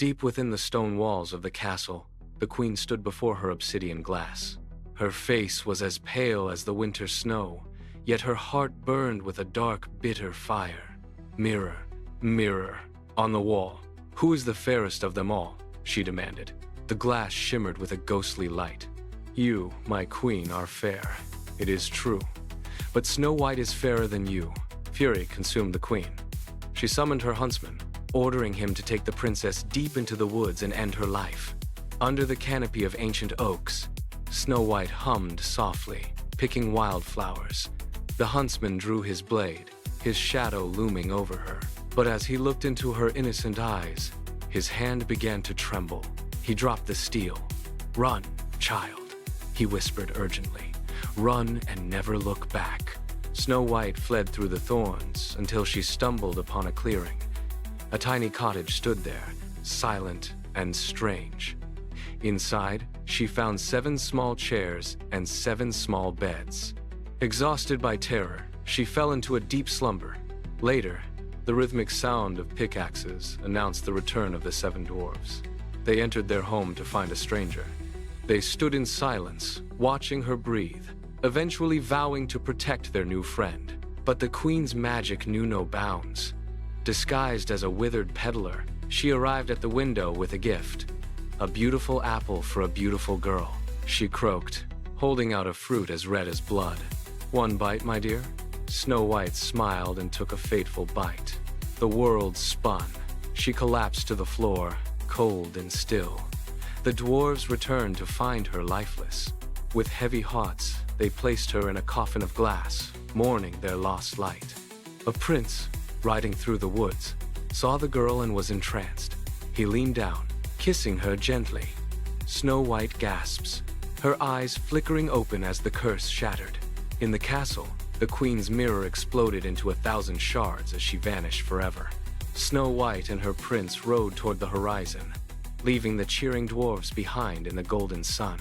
Deep within the stone walls of the castle, the queen stood before her obsidian glass. Her face was as pale as the winter snow, yet her heart burned with a dark, bitter fire. Mirror, mirror, on the wall, who is the fairest of them all? She demanded. The glass shimmered with a ghostly light. You, my queen, are fair. It is true. But Snow White is fairer than you. Fury consumed the queen. She summoned her huntsman, ordering him to take the princess deep into the woods and end her life. Under the canopy of ancient oaks, Snow White hummed softly, picking wildflowers. The huntsman drew his blade, his shadow looming over her. But as he looked into her innocent eyes, his hand began to tremble. He dropped the steel. "Run, child," he whispered urgently. "Run and never look back." Snow White fled through the thorns until she stumbled upon a clearing. A tiny cottage stood there, silent and strange. Inside, she found 7 small chairs and 7 small beds. Exhausted by terror, she fell into a deep slumber. Later, the rhythmic sound of pickaxes announced the return of the 7 dwarves. They entered their home to find a stranger. They stood in silence, watching her breathe, eventually vowing to protect their new friend. But the queen's magic knew no bounds. Disguised as a withered peddler, she arrived at the window with a gift. "A beautiful apple for a beautiful girl," she croaked, holding out a fruit as red as blood. "One bite, my dear?" Snow White smiled and took a fateful bite. The world spun. She collapsed to the floor, cold and still. The dwarves returned to find her lifeless. With heavy hearts, they placed her in a coffin of glass, mourning their lost light. A prince, riding through the woods, saw the girl and was entranced. He leaned down, kissing her gently. Snow White gasps, her eyes flickering open as the curse shattered. In the castle, the queen's mirror exploded into 1,000 shards as she vanished forever. Snow White and her prince rode toward the horizon, leaving the cheering dwarves behind in the golden sun.